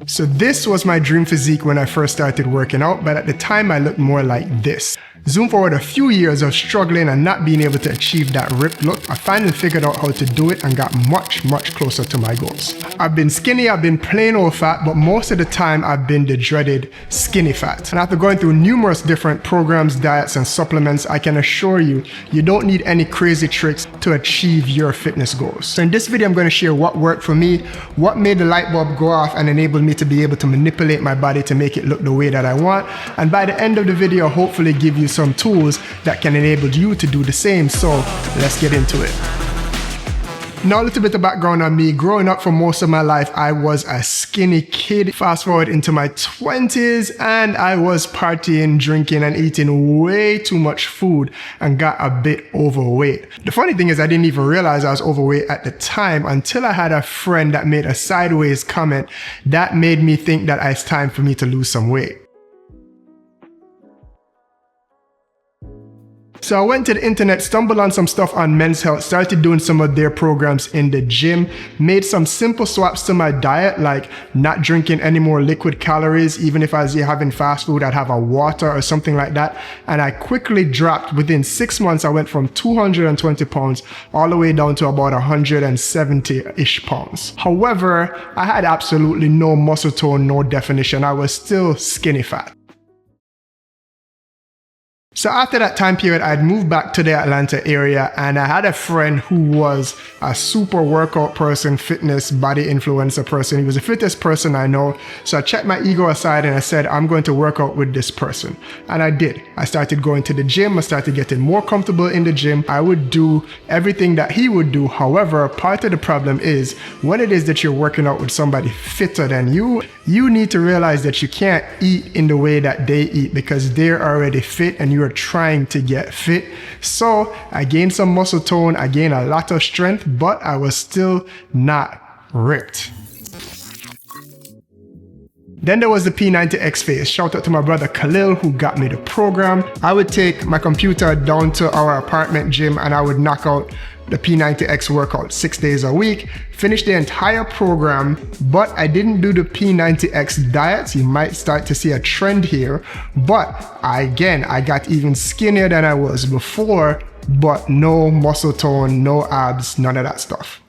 So this was my dream physique when I first started working out, but at the time I looked more like this. Zoom forward a few years of struggling and not being able to achieve that ripped look, I finally figured out how to do it and got much closer to my goals. I've been skinny, I've been plain old fat, but most of the time I've been the dreaded skinny fat. And after going through numerous different programs, diets, and supplements, I can assure you, you don't need any crazy tricks to achieve your fitness goals. So in this video, I'm going to share what worked for me, what made the light bulb go off and enabled me to be able to manipulate my body to make it look the way that I want. And by the end of the video, hopefully give you some tools that can enable you to do the same. So let's get into it. Now a little bit of background on me. Growing up for most of my life, I was a skinny kid. Fast forward into my 20s and I was partying, drinking and eating way too much food and got a bit overweight. The funny thing is I didn't even realize I was overweight at the time until I had a friend that made a sideways comment that made me think that it's time for me to lose some weight. So I went to the internet, stumbled on some stuff on Men's Health, started doing some of their programs in the gym, made some simple swaps to my diet, like not drinking any more liquid calories. Even if I was having fast food, I'd have a water or something like that. And I quickly dropped. Within 6 months, I went from 220 pounds all the way down to about 170-ish pounds. However, I had absolutely no muscle tone, no definition. I was still skinny fat. So after that time period, I'd moved back to the Atlanta area and I had a friend who was a super workout person, fitness, body influencer person. He was the fittest person I know. So I checked my ego aside and I said, I'm going to work out with this person. And I did. I started going to the gym. I started getting more comfortable in the gym. I would do everything that he would do. However, part of the problem is when it is that you're working out with somebody fitter than you, you need to realize that you can't eat in the way that they eat because they're already fit and you are trying to get fit. So I gained some muscle tone, I gained a lot of strength, but I was still not ripped. Then there was the P90X phase. Shout out to my brother Khalil who got me the program. I would take my computer down to our apartment gym and I would knock out the P90X workout 6 days a week, finish the entire program, but I didn't do the P90X diets. You might start to see a trend here, but I got even skinnier than I was before, but no muscle tone, no abs, none of that stuff.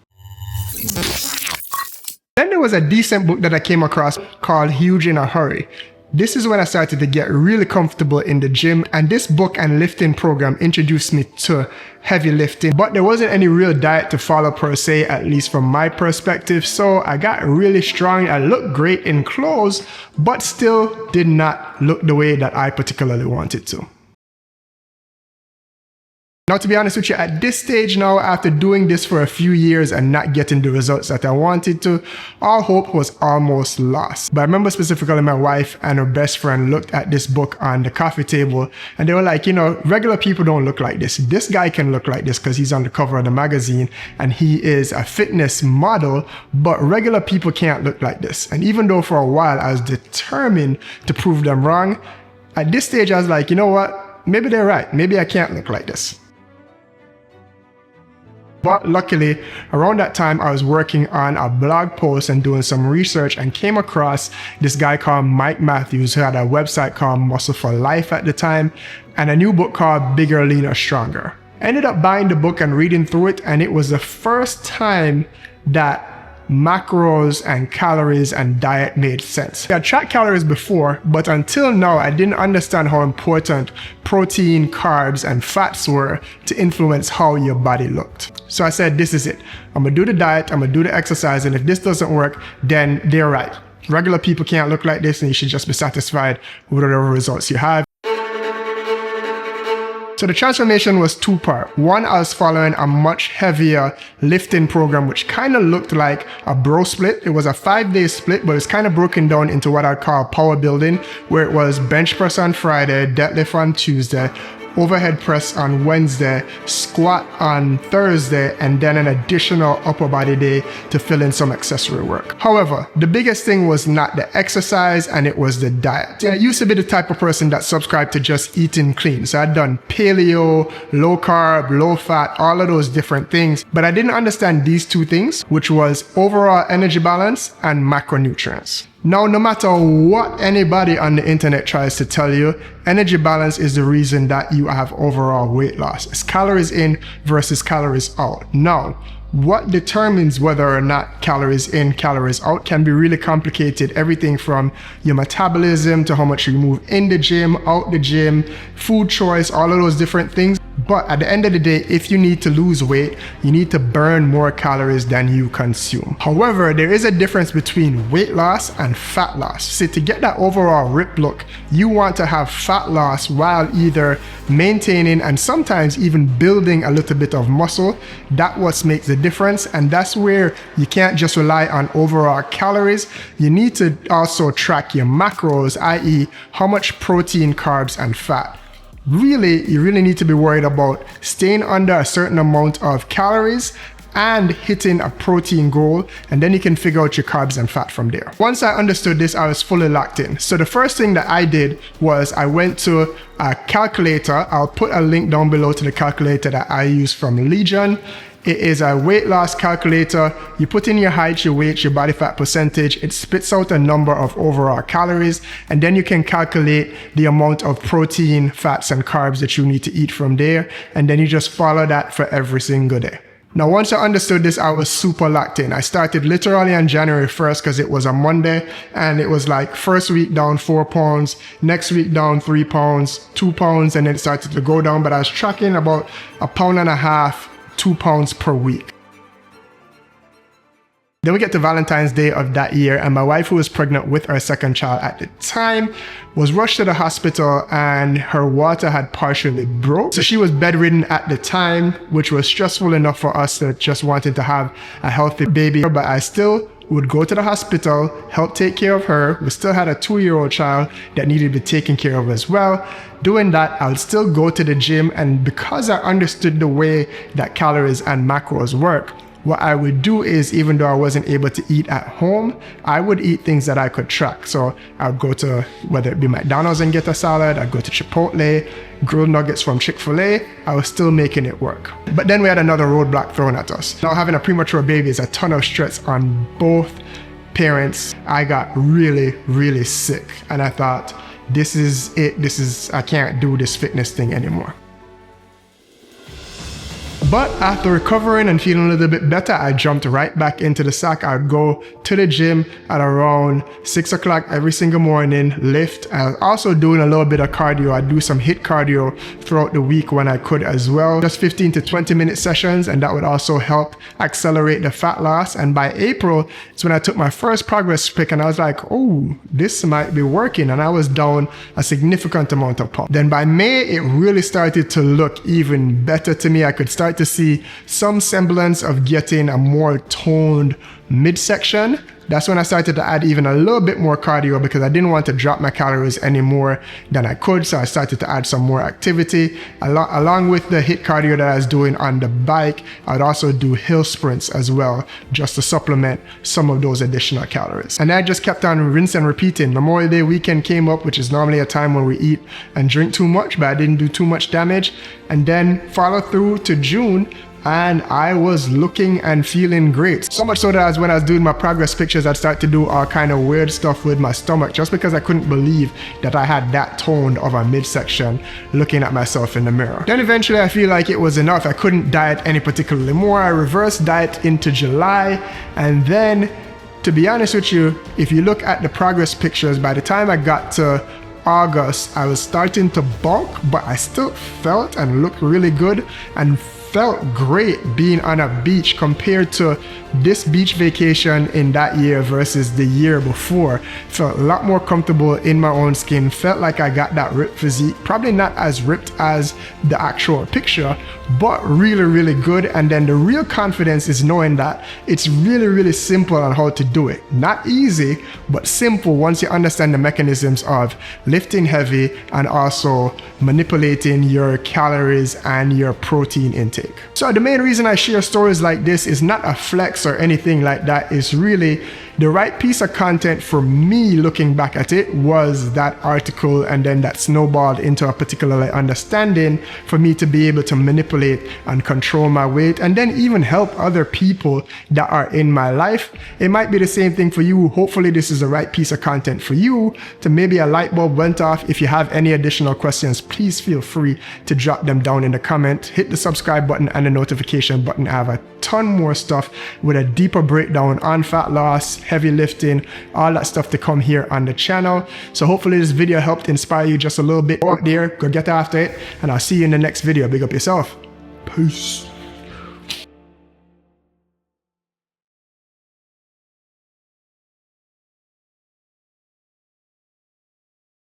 Then there was a decent book that I came across called Huge in a Hurry. This is when I started to get really comfortable in the gym, and this book and lifting program introduced me to heavy lifting, but there wasn't any real diet to follow per se, at least from my perspective. So I got really strong. I looked great in clothes, but still did not look the way that I particularly wanted to. Now, to be honest with you, at this stage now, after doing this for a few years and not getting the results that I wanted to, all hope was almost lost. But I remember specifically my wife and her best friend looked at this book on the coffee table and they were like, you know, regular people don't look like this. This guy can look like this because he's on the cover of the magazine and he is a fitness model, but regular people can't look like this. And even though for a while I was determined to prove them wrong, at this stage I was like, you know what? Maybe they're right. Maybe I can't look like this. But luckily, around that time, I was working on a blog post and doing some research and came across this guy called Mike Matthews who had a website called Muscle for Life at the time and a new book called Bigger, Leaner, Stronger. I ended up buying the book and reading through it, and it was the first time that macros and calories and diet made sense. I tracked calories before, but until now I didn't understand how important protein, carbs, and fats were to influence how your body looked. So I said, this is it. I'm gonna do the diet, I'm gonna do the exercise, and if this doesn't work, then they're right. Regular people can't look like this and you should just be satisfied with whatever results you have. So the transformation was two-part. One, I was following a much heavier lifting program, which kind of looked like a bro split. It was a 5-day split, but it's kind of broken down into what I call power building, where it was bench press on Friday, deadlift on Tuesday, overhead press on Wednesday, squat on Thursday, and then an additional upper body day to fill in some accessory work. However, the biggest thing was not the exercise and it was the diet. I used to be the type of person that subscribed to just eating clean. So I'd done paleo, low carb, low fat, all of those different things, but I didn't understand these two things, which was overall energy balance and macronutrients. Now, no matter what anybody on the internet tries to tell you, energy balance is the reason that you have overall weight loss. It's calories in versus calories out. Now, what determines whether or not calories in, calories out can be really complicated. Everything from your metabolism to how much you move in the gym, out the gym, food choice, all of those different things. But at the end of the day, if you need to lose weight, you need to burn more calories than you consume. However, there is a difference between weight loss and fat loss. See, to get that overall ripped look, you want to have fat loss while either maintaining and sometimes even building a little bit of muscle. That's what makes the difference. And that's where you can't just rely on overall calories. You need to also track your macros, i.e. how much protein, carbs, and fat. Really, you really need to be worried about staying under a certain amount of calories and hitting a protein goal, and then you can figure out your carbs and fat from there. Once I understood this, I was fully locked in. So the first thing that I did was I went to a calculator. I'll put a link down below to the calculator that I use from Legion. It is a weight loss calculator. You put in your height, your weight, your body fat percentage. It spits out a number of overall calories, and then you can calculate the amount of protein, fats, and carbs that you need to eat from there. And then you just follow that for every single day. Now, once I understood this, I was super locked in. I started literally on January 1st because it was a Monday, and it was like first week down 4 pounds, next week down 3 pounds, 2 pounds, and then it started to go down. But I was tracking about 1.5 pounds, 2 pounds per week. Then we get to Valentine's Day of that year, and my wife, who was pregnant with our second child at the time, was rushed to the hospital and her water had partially broke. So she was bedridden at the time, which was stressful enough for us that just wanted to have a healthy baby. But I still would go to the hospital, help take care of her. We still had a 2-year-old child that needed to be taken care of as well. Doing that, I'll still go to the gym, and because I understood the way that calories and macros work, what I would do is, even though I wasn't able to eat at home, I would eat things that I could track. So I would go to, whether it be McDonald's and get a salad, I'd go to Chipotle, grilled nuggets from Chick-fil-A, I was still making it work. But then we had another roadblock thrown at us. Now, having a premature baby is a ton of stress on both parents. I got really, really sick, and I thought, this is it, I can't do this fitness thing anymore. But after recovering and feeling a little bit better, I jumped right back into the sack. I'd go to the gym at around 6 o'clock every single morning, lift. I was also doing a little bit of cardio. I'd do some HIIT cardio throughout the week when I could as well. Just 15 to 20 minute sessions, and that would also help accelerate the fat loss. And by April, it's when I took my first progress pic, and I was like, oh, this might be working. And I was down a significant amount of pounds. Then by May, it really started to look even better to me. I could start to see some semblance of getting a more toned midsection. That's when I started to add even a little bit more cardio because I didn't want to drop my calories any more than I could. So I started to add some more activity. Along with the HIIT cardio that I was doing on the bike, I'd also do hill sprints as well, just to supplement some of those additional calories. And I just kept on rinse and repeating. Memorial Day weekend came up, which is normally a time when we eat and drink too much, but I didn't do too much damage. And then follow through to June, and I was looking and feeling great. So much so that when I was doing my progress pictures, I'd start to do all kind of weird stuff with my stomach just because I couldn't believe that I had that toned of a midsection looking at myself in the mirror. Then eventually I feel like it was enough. I couldn't diet any particularly more. I reversed diet into July, and then, to be honest with you, if you look at the progress pictures, by the time I got to August, I was starting to bulk, but I still felt and looked really good and felt great being on a beach compared to this beach vacation in that year versus the year before. Felt a lot more comfortable in my own skin, felt like I got that ripped physique, probably not as ripped as the actual picture, but really, really good. And then the real confidence is knowing that it's really, really simple on how to do it. Not easy, but simple once you understand the mechanisms of lifting heavy and also manipulating your calories and your protein intake. So the main reason I share stories like this is not a flex or anything like that. It's really The right piece of content for me looking back at it was that article, and then that snowballed into a particular understanding for me to be able to manipulate and control my weight, and then even help other people that are in my life. It might be the same thing for you. Hopefully this is the right piece of content for you, to maybe a light bulb went off. If you have any additional questions, please feel free to drop them down in the comment. Hit the subscribe button and the notification button. I have a ton more stuff with a deeper breakdown on fat loss, heavy lifting, all that stuff to come here on the channel. So hopefully this video helped inspire you just a little bit out there. Go get after it, and I'll see you in the next video. Big up yourself. Peace.